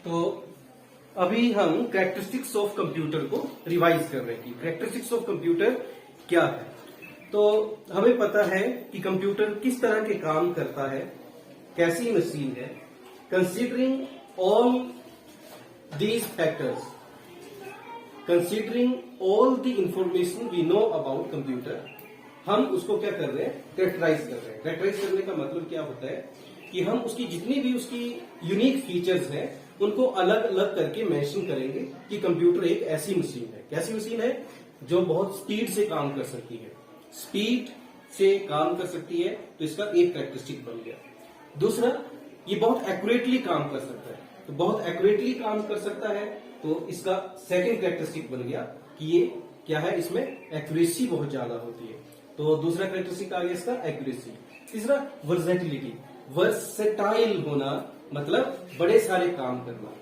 तो अभी हम कैरेक्टरिस्टिक्स ऑफ कंप्यूटर को रिवाइज कर रहे हैं कि कैरेक्टरिस्टिक्स ऑफ कंप्यूटर क्या है। तो हमें पता है कि कंप्यूटर किस तरह के काम करता है, कैसी मशीन है। Considering all these factors, considering all the information we know about computer, हम उसको क्या कर रहे हैं, कैरेक्टराइज कर रहे हैं। कैरेक्टराइज करने का मतलब क्या होता है कि हम उसकी जितनी भी उसकी यूनिक फीचर्स हैं उनको अलग अलग करके मेंशन करेंगे कि कंप्यूटर एक ऐसी मशीन है। कैसी मशीन है? जो बहुत स्पीड से काम कर सकती है। स्पीड से काम कर सकती है तो इसका एक कैरेक्टरिस्टिक बन गया। दूसरा, ये बहुत एक्यूरेटली काम कर सकता है। तो बहुत एक्यूरेटली काम कर सकता है तो इसका सेकंड कैरेक्टरिस्टिक बन गया कि ये क्या है, इसमें एक्यूरेसी बहुत ज्यादा होती है। तो दूसरा कैरेक्टरिस्टिक आ गया इसका एक्यूरेसी। तीसरा, वर्सेटिलिटी। वर्सेटाइल होना मतलब बड़े सारे काम करना।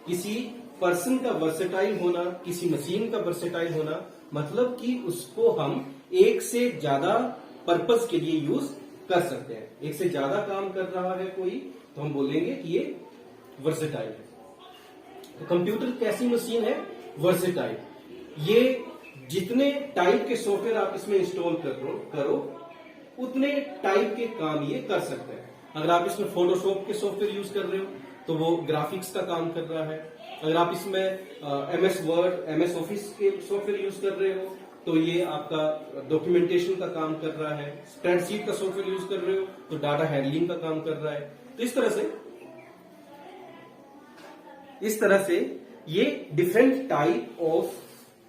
किसी पर्सन का वर्सेटाइल होना, किसी मशीन का वर्सेटाइल होना मतलब कि उसको हम एक से ज्यादा पर्पस के लिए यूज कर सकते हैं। एक से ज्यादा काम कर रहा है कोई तो हम बोलेंगे कि ये वर्सेटाइल है। तो कंप्यूटर कैसी मशीन है? वर्सेटाइल। ये जितने टाइप के सॉफ्टवेयर आप इसमें इंस्टॉल करो उतने टाइप के काम ये कर सकते हैं। अगर आप इसमें फोटोशॉप के सॉफ्टवेयर यूज कर रहे हो तो वो ग्राफिक्स का काम कर रहा है। अगर आप इसमें एमएस वर्ड, एमएस ऑफिस के सॉफ्टवेयर यूज कर रहे हो तो ये आपका डॉक्यूमेंटेशन का काम कर रहा है। स्प्रेडशीट का सॉफ्टवेयर यूज कर रहे हो तो डाटा हैंडलिंग का काम कर रहा है। तो इस तरह से ये different type of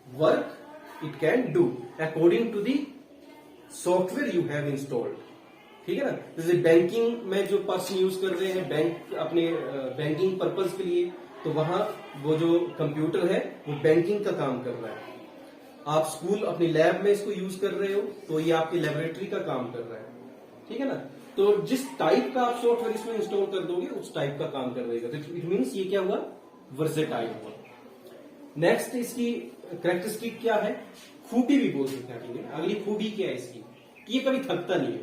work it can do according to the software you have installed. ठीक है ना। जैसे बैंकिंग में जो पर्सन यूज कर रहे हैं बैंक अपने बैंकिंग पर्पज के लिए, तो वहां वो जो कंप्यूटर है वो बैंकिंग का काम कर रहा है। आप स्कूल अपनी लैब में इसको यूज कर रहे हो तो ये आपकी लेबोरेटरी का काम कर रहा है। ठीक है ना। तो जिस टाइप का आप सॉफ्टवेयर इसमें इंस्टॉल कर दोगे उस टाइप का काम कर देगा। तो इट मीन्स ये क्या हुआ, वर्सेटाइल हुआ। नेक्स्ट इसकी कैरेक्टरिस्टिक क्या है, खूबी भी बोल सकते हैं। अगली खूबी क्या है इसकी कि ये कभी थकता नहीं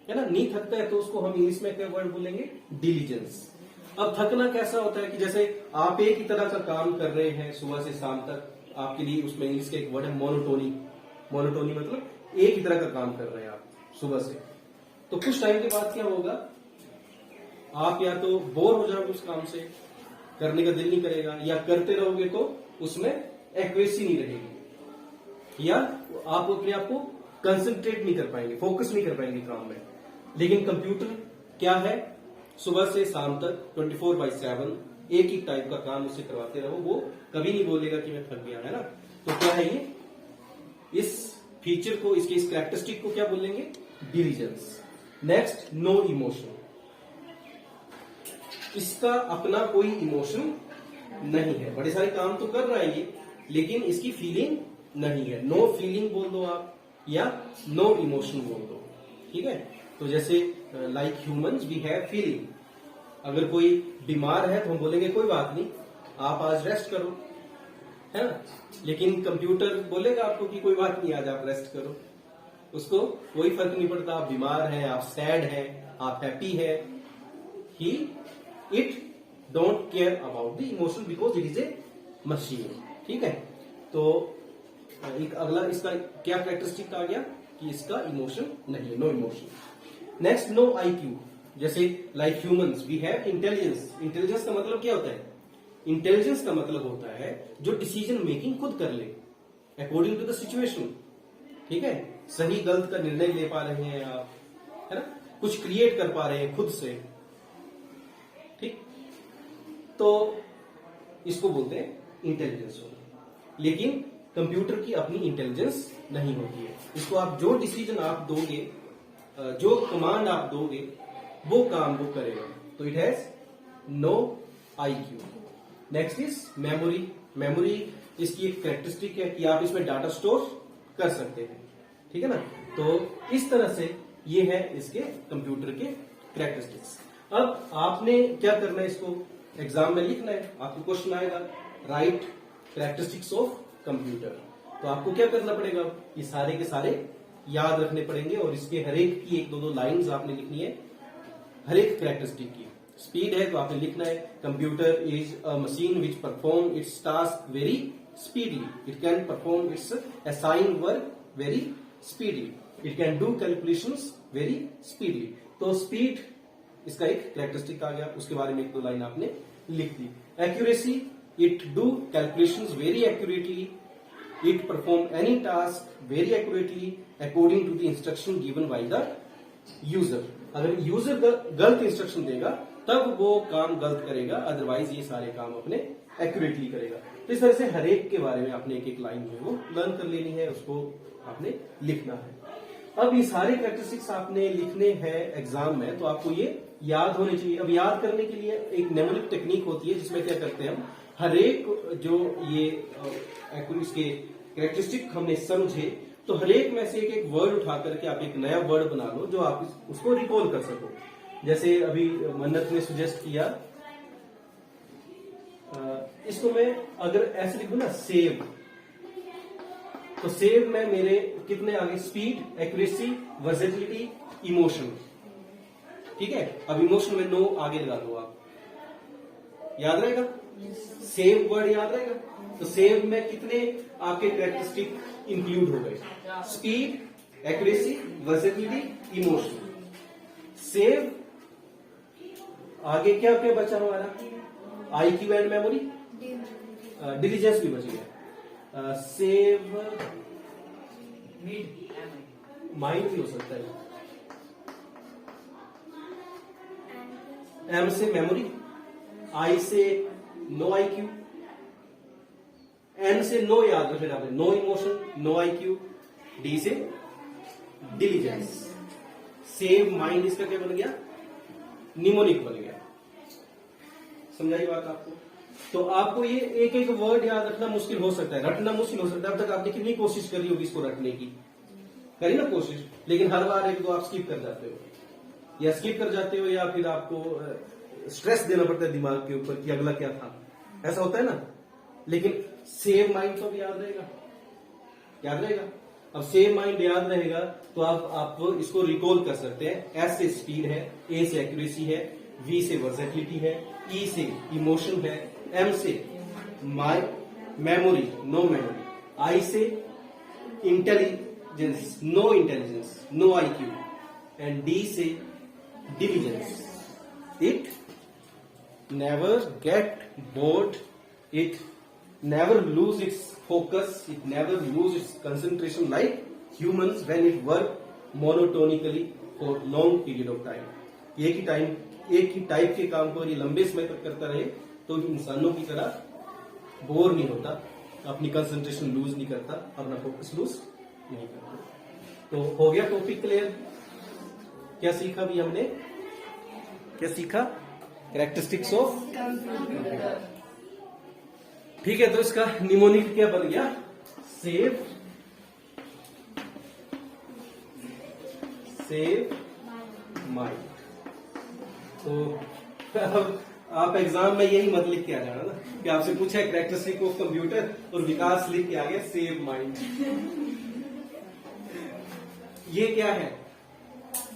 है ना। नहीं थकता है तो उसको हम इंग्लिश में क्या वर्ड बोलेंगे, डिलीजेंस। अब थकना कैसा होता है कि जैसे आप एक ही तरह का काम कर रहे हैं सुबह से शाम तक, आपके लिए उसमें इंग्लिश का एक वर्ड है मोनोटोनी। मोनोटोनी मतलब एक ही तरह का काम कर रहे हैं आप सुबह से, तो कुछ टाइम के बाद क्या होगा, आप या तो बोर हो जाओगे उस काम से, करने का दिल नहीं करेगा, या करते रहोगे तो उसमें एक्यूरेसी नहीं रहेगी, या आप अपने आप को कंसंट्रेट नहीं कर पाएंगे, फोकस नहीं कर पाएंगे काम में। लेकिन कंप्यूटर क्या है, सुबह से शाम तक 24/7 एक ही टाइप का काम उससे करवाते रहो, वो कभी नहीं बोलेगा कि मैं थक गया, है ना। तो क्या है ये, इस फीचर को, इसके इस कैरेक्टरिस्टिक को क्या बोलेंगे, डिलीजेंस। Next, no emotion. इसका अपना कोई इमोशन नहीं है। बड़े सारे काम तो कर रहा है ये, लेकिन इसकी फीलिंग नहीं है। नो फीलिंग बोल दो आप या नो इमोशन बोल दो। ठीक है। तो जैसे like humans we have feeling. अगर कोई बीमार है तो हम बोलेंगे कोई बात नहीं, आप आज रेस्ट करो, है ना। लेकिन कंप्यूटर बोलेगा आपको कि कोई बात नहीं, आज आप रेस्ट करो। उसको कोई फर्क नहीं पड़ता, आप बीमार हैं, आप सैड हैं, आप हैप्पी है, ही it don't care about the emotion because it is a machine. ठीक है। तो एक अगला इसका क्या कैरेक्टरिस्टिक आ गया कि इसका इमोशन नहीं है, no emotion. Next, no IQ. जैसे like humans we have intelligence. Intelligence का मतलब क्या होता है, इंटेलिजेंस का मतलब होता है जो डिसीजन मेकिंग खुद कर ले अकॉर्डिंग टू द सिचुएशन। ठीक है। सही गलत का निर्णय ले पा रहे हैं आप, है ना, कुछ क्रिएट कर पा रहे हैं खुद से। ठीक। तो इसको बोलते हैं इंटेलिजेंस होना। लेकिन कंप्यूटर की अपनी इंटेलिजेंस नहीं होती है। इसको आप जो डिसीजन आप दोगे, जो कमांड आप दोगे, वो काम वो करेगा। तो it has no IQ. Next is memory. Memory इसकी एक कैरेक्टरिस्टिक है कि आप इसमें डाटा स्टोर कर सकते हैं। ठीक है ना। तो इस तरह से ये है इसके कंप्यूटर के कैरेक्टरिस्टिक्स। अब आपने क्या करना है, इसको एग्जाम में लिखना है। आपको क्वेश्चन आएगा, राइट कैरेक्टरिस्टिक्स ऑफ कंप्यूटर। तो आपको क्या करना पड़ेगा, ये सारे के सारे याद रखने पड़ेंगे और इसके हर एक की 1-2 लाइंस आपने लिखनी है हर एक कैरेक्टरिस्टिक की। स्पीड है तो आपने लिखना है computer is a machine which perform its task very speedly, it can perform its assigned work very speedly, it can do calculations very speedly. तो स्पीड इसका एक कैरेक्टरिस्टिक आ गया, उसके बारे में एक दो लाइन आपने लिख दी। Accuracy, it do calculations very accurately, it perform any task very accurately according to the instruction given by the user. अगर यूजर गलत इंस्ट्रक्शन देगा तब वो काम गलत करेगा, अदरवाइज ये सारे काम अपने एक्यूरेटली करेगा। तो इस तरह से हर एक के बारे में आपने एक एक लाइन जो है वो लर्न कर लेनी है, उसको आपने लिखना है। अब ये सारे कैरेक्टरिस्टिक्स आपने लिखने हैं एग्जाम में, तो आपको ये याद होने चाहिए। अब याद करने के लिए एक नेमोनिक टेक्निक होती है जिसमें क्या करते हैं हम, हर एक जो ये इसके कैरेक्टरिस्टिक हमने समझे तो हर एक में से एक एक वर्ड उठा करके आप एक नया वर्ड बना लो जो आप उसको रिकॉल कर सको। जैसे अभी मन्नत ने सुजेस्ट किया, इसको मैं अगर ऐसे लिखूं ना सेव, तो सेव में मेरे कितने आगे, स्पीड, एक्यूरेसी, वर्सेटिलिटी, इमोशन। ठीक है, अब इमोशन में नो आगे लगा दो आप, याद रहेगा? सेव वर्ड याद रहेगा? तो सेव में कितने आपके कैरेक्टरिस्टिक इंक्लूड हो गए, speed, accuracy, versatility, emotion. Save आगे क्या क्या बचा हमारा, IQ एंड मेमोरी, डिलीजेंस भी बच गया। सेव माइंड भी हो सकता है, M से मेमोरी, I से नो IQ, N से नो याद रखना आपने, no emotion, no IQ, D से डिलीजेंस। सेव माइंड इसका क्या बन गया, निमोनिक बन गया। समझाई बात आपको? तो आपको ये एक एक वर्ड याद रखना मुश्किल हो सकता है, रटना मुश्किल हो सकता है। अब तक आपने कितनी कोशिश करी होगी इसको रटने की, करी ना कोशिश, लेकिन हर बार एक दो आप स्किप कर जाते हो, या स्किप कर जाते हो या फिर आपको स्ट्रेस देना पड़ता है दिमाग के ऊपर कि अगला क्या था, ऐसा होता है ना। लेकिन सेव माइंड तो याद रहेगा, याद रहेगा। अब सेव माइंड याद रहेगा तो आप इसको रिकॉल कर सकते हैं। S से स्पीड है, A से एक्यूरेसी है, V से वर्सेटिलिटी है, E से इमोशन है, M से मेमोरी, नो मेमोरी, I से intelligence, no intelligence, no IQ, and D से diligence. It never get bored, it never lose its focus, it never lose its concentration like humans when it work monotonically for long period of time। एक ही type के काम को ये लंबे समय तक करता रहे तो इंसानों की तरह बोर नहीं होता, अपनी कंसंट्रेशन लूज नहीं करता, अपना फोकस लूज नहीं करता। तो हो गया टॉपिक क्लियर? क्या सीखा भी हमने, क्या सीखा? Characteristics of computer. ठीक है, तो इसका निमोनिक क्या बन गया, सेव माइंड। तो अब आप एग्जाम में यही मत लिख के आ जाना ना कि आपसे पूछा है कैरेक्टरिस्टिक ऑफ कंप्यूटर और विकास लिख के आ गया सेव माइंड। ये क्या है,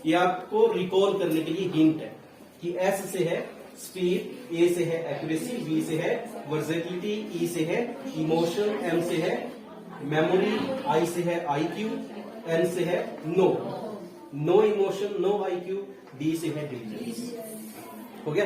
ये आपको रिकॉल करने के लिए हिंट है कि S से है स्पीड, A से है एक्यूरेसी, B से है वर्सेटिलिटी, E से है इमोशन, M से है मेमोरी, I से है IQ, N से है no emotion, no IQ, D से है डिलीजेंस। हो गया?